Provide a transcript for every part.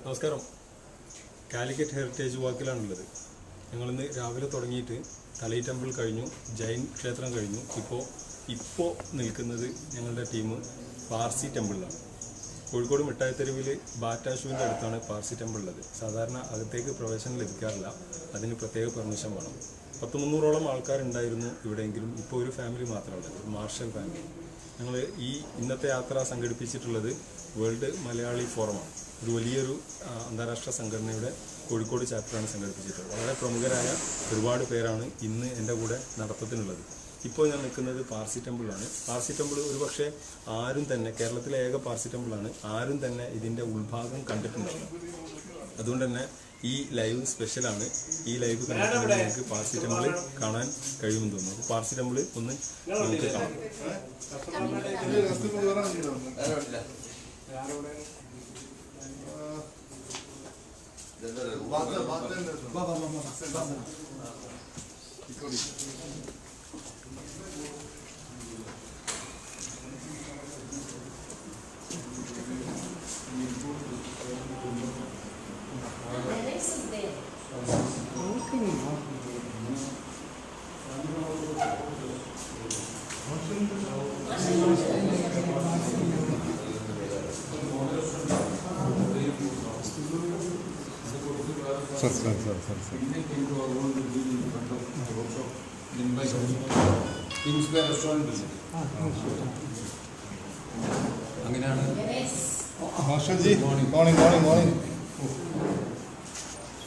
നമസ്കാരം. കാലിക്കറ്റ് ഹെറിറ്റേജ് വാക്കിലാണുള്ളത്. ഞങ്ങളിന്ന് രാവിലെ തുടങ്ങിയിട്ട് തലൈ ടെമ്പിൾ കഴിഞ്ഞു, ജൈൻ ക്ഷേത്രം കഴിഞ്ഞു. ഇപ്പോൾ നിൽക്കുന്നത് ഞങ്ങളുടെ ടീം പാർസി ടെമ്പിളിലാണ്. കോഴിക്കോട് മിഠായിത്തെരുവിൽ ബാറ്റാഷുവിൻ്റെ അടുത്താണ് പാർസി ടെമ്പിൾ ഉള്ളത്. സാധാരണ അകത്തേക്ക് പ്രവേശനം ലഭിക്കാറില്ല, അതിന് പ്രത്യേക പെർമിഷൻ വേണം. 100-300ഓളം ആൾക്കാരുണ്ടായിരുന്നു ഇവിടെയെങ്കിലും ഇപ്പോൾ ഒരു ഫാമിലി മാത്രമല്ല, ഒരു മാർഷൽ ഫാമിലി. ഞങ്ങൾ ഇന്നത്തെ യാത്ര സംഘടിപ്പിച്ചിട്ടുള്ളത് വേൾഡ് മലയാളി ഫോറമാണ്. ഒരു വലിയൊരു അന്താരാഷ്ട്ര സംഘടനയുടെ കോഴിക്കോട് ചാപ്റ്ററാണ് സംഘടിപ്പിച്ചിട്ടുള്ളത്. വളരെ പ്രമുഖരായ ഒരുപാട് പേരാണ് ഇന്ന് എൻ്റെ കൂടെ നടത്തത്തിനുള്ളത്. ഇപ്പോൾ ഞാൻ നിൽക്കുന്നത് പാർസി ടെമ്പിളാണ്. പാർസി ടെമ്പിൾ ഒരുപക്ഷെ ആരും തന്നെ, കേരളത്തിലെ ഏക പാർസി ടെമ്പിളാണ്, ആരും തന്നെ ഇതിൻ്റെ ഉൾഭാഗം കണ്ടിട്ടുണ്ടാവില്ല. അതുകൊണ്ട് തന്നെ ഈ ലൈവ് സ്പെഷ്യലാണ്. ഈ ലൈവ് കണ്ടിട്ടുണ്ടെങ്കിൽ നിങ്ങൾക്ക് പാർസി ടെമ്പിൾ കാണാൻ കഴിയുമെന്ന് തോന്നുന്നു. അപ്പോൾ പാർസി ടെമ്പിൾ ഒന്ന് നമുക്ക് കാണാം. Morning.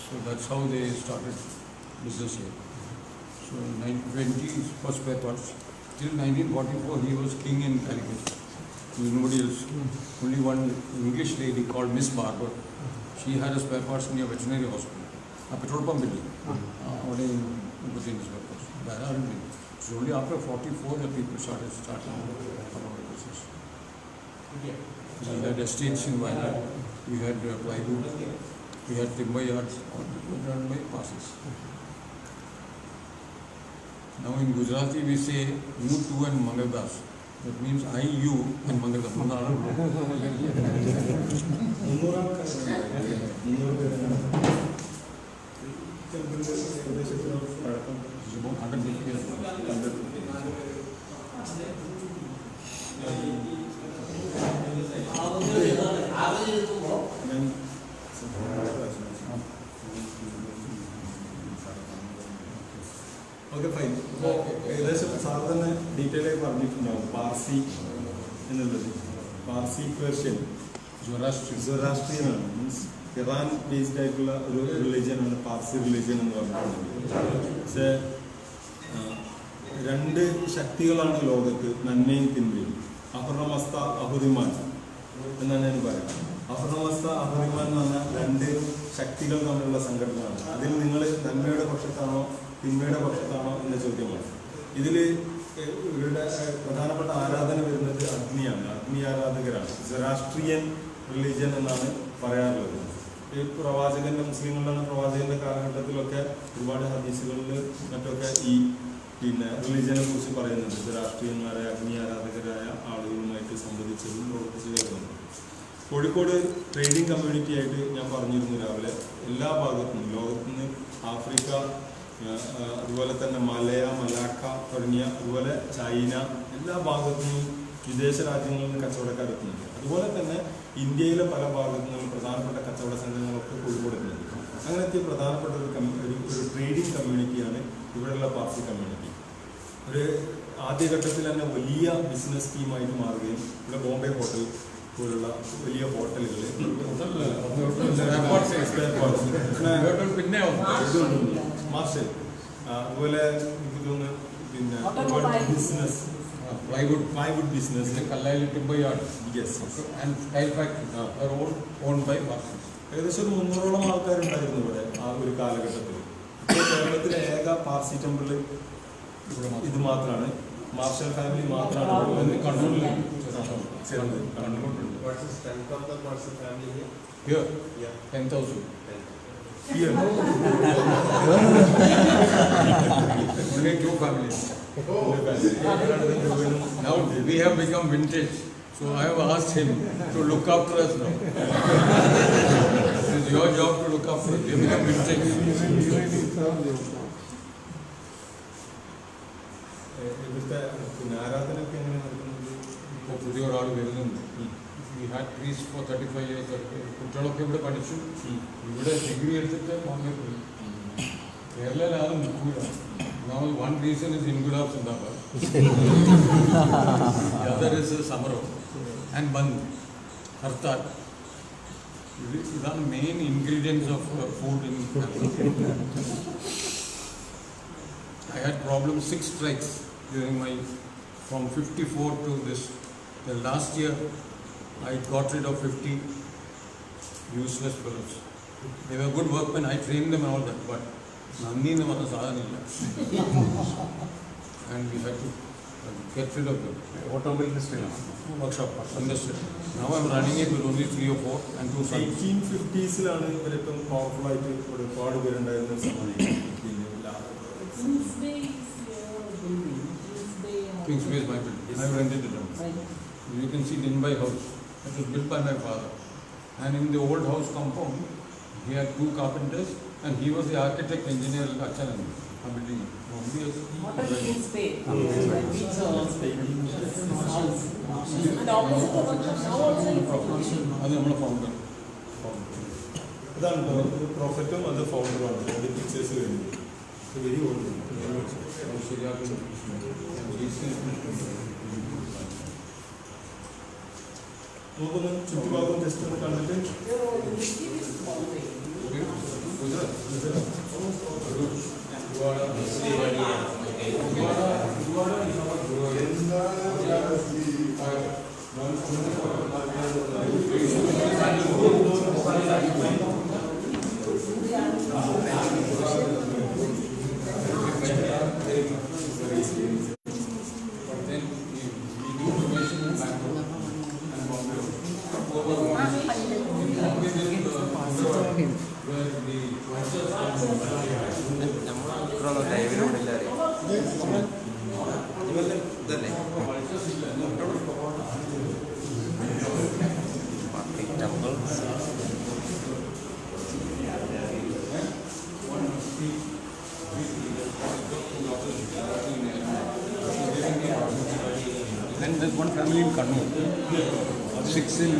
So that's how they started business here. So in 1920 first spare parts. Till 1944 he was king in Calicut. There was nobody else. Only one English lady called Miss Barber. She had a spare parts near veterinary hospital. A petrol pump building. Only putting spare parts. It's only after 44 that people started business. We had estates in Wayanad. We had plywood. We had timber yards. All run by passes. Now in Gujarati we say you, tu and Mangaldas. That means I, you and Mangaldas. About 150 years. Okay, fine. ഇപ്പോൾ ഏകദേശം sir തന്നെ detail ആയി പറഞ്ഞിട്ടുണ്ടാവും പാർസി എന്നുള്ളത്. Parsi Persian സൊറാസ്ട്രിയനാണ്. Means Iran based ആയിട്ടുള്ള ഒരു റിലീജിയനാണ് Parsi religion എന്ന് പറഞ്ഞിട്ടുള്ളത്. പക്ഷേ രണ്ട് ശക്തികളാണ് ലോകത്ത്, നന്മയും തിന്മയും. അഹുറമസ്ത അഹുറിമാൻ എന്നാണ് ഞാൻ പറയാം. അഹുറമസ്ത അഹുറിമാൻ എന്ന് പറഞ്ഞാൽ രണ്ട് ശക്തികൾ തമ്മിലുള്ള സംഘടനയാണ്. അതിൽ നിങ്ങൾ നന്മയുടെ പക്ഷത്താണോ തിന്മയുടെ പക്ഷത്താണോ എന്ന ചോദ്യമാണ്. ഇതിൽ ഇവരുടെ പ്രധാനപ്പെട്ട ആരാധന വരുന്നത് അഗ്നിയാണ്. അഗ്നി ആരാധകരാണ്. സൊറാസ്ട്രിയൻ റിലീജിയൻ എന്നാണ് പറയാറുള്ളത്. ഈ പ്രവാചകന്റെ, മുസ്ലിങ്ങളുടെ പ്രവാചകന്റെ കാലഘട്ടത്തിലൊക്കെ ഒരുപാട് ഹദീസുകളിൽ മറ്റൊക്കെ ഈ റിലീജിയനെ കുറിച്ച് പറയുന്നുണ്ട്. സൊറാസ്ട്രിയന്മാരായ അഗ്നി ആരാധകരായ ആളുകളുമായിട്ട് സംബന്ധിച്ചതും പ്രവർത്തിച്ചു കേൾക്കുന്നു. കോഴിക്കോട് ട്രേഡിംഗ് കമ്മ്യൂണിറ്റി ആയിട്ട് ഞാൻ പറഞ്ഞിരുന്നു രാവിലെ. എല്ലാ ഭാഗത്തുനിന്നും, ലോകത്തുനിന്ന് ആഫ്രിക്ക, അതുപോലെ തന്നെ മലാക്ക തുടങ്ങിയ, അതുപോലെ ചൈന, എല്ലാ ഭാഗത്തുനിന്നും വിദേശ രാജ്യങ്ങളിൽ നിന്ന് കച്ചവടക്കാരെത്തുന്നുണ്ട്. അതുപോലെ തന്നെ ഇന്ത്യയിലെ പല ഭാഗത്തു നിന്നും പ്രധാനപ്പെട്ട കച്ചവട സംഘങ്ങളൊക്കെ കോഴിക്കോട് എത്തുന്നുണ്ട്. അങ്ങനത്തെ പ്രധാനപ്പെട്ട ഒരു ട്രേഡിംഗ് കമ്മ്യൂണിറ്റിയാണ് ഇവിടെയുള്ള പാർസി കമ്മ്യൂണിറ്റി. ഒരു ആദ്യഘട്ടത്തിൽ തന്നെ വലിയ ബിസിനസ് സ്കീമായിട്ട് മാറുകയും ഇവിടെ ബോംബെ ഹോട്ടൽ പോലുള്ള വലിയ ഹോട്ടലുകൾ, മാർഷൽ, അതുപോലെ എനിക്ക് തോന്നുന്നു പിന്നെ business plywood business, Kallayali timber yard. Yes. And tile factory are all owned by Marshals. ഏകദേശം 300ഓളം ആൾക്കാരുണ്ടായിരുന്നു ഇവിടെ ആ ഒരു കാലഘട്ടത്തിൽ. ഇപ്പോൾ കേരളത്തിലെ ഏക പാർസി ടെമ്പിൾ ഇത് മാത്രമാണ്. മാർഷൽ ഫാമിലി മാത്രമാണ് കണ്ണൂരിൽ ചേർന്നത്. Here, 10,000. Here. Only 2 families. Now we have become vintage. So I have asked him to look after us now. It's your job to look after it. They become mistakes. ഇവിടുത്തെ പിന്നെ ആരാധനയൊക്കെ എങ്ങനെ നടക്കുന്നത്? ഇപ്പോൾ പുതിയ ഒരാൾ വരുന്നുണ്ട്. We had priests for 35 years. കുട്ടികളൊക്കെ ഇവിടെ പഠിച്ചു. ഇവിടെ ഡിഗ്രി എടുത്തിട്ട് ബോംബെ പോയി. കേരളയിലാണ് നിൽക്കുക. Now one reason is Ingulab Sindabad. The other is Samaro and Bandh, Hartal. These are the main ingredients of food in I had problems, 6 strikes during my, from 54 to this. The last year, I got rid of 50 useless fellows. They were good workmen, I trained them and all that, but Nandi and we had to get rid of them. Automobile industry. Workshop, industry. Now I'm running it with only 3 or 4 and 2 sons. 1850s-ലാണ് ഇവരേറ്റവും powerful ആയിട്ട് ഒരുപാട് പേരുണ്ടായിരുന്ന സമയം. Kingsway is my building. I rented it out. You can see Dinbai house. It was built by my father. And in the old house compound, he had 2 carpenters and he was the architect engineer Achanan. A building. What are the things paid? And opposite the workshop now also is അത് നമ്മുടെ founder. അതാണ് പ്രോഫറ്റും അത് ഫൗണ്ടറുമാണ്. രണ്ട് pictures കഴിഞ്ഞു. Very old. നമുക്കൊന്ന് ചുറ്റുഭാഗം just ഒന്ന് കണ്ടിട്ട് And there's one family in Kannur. 6 in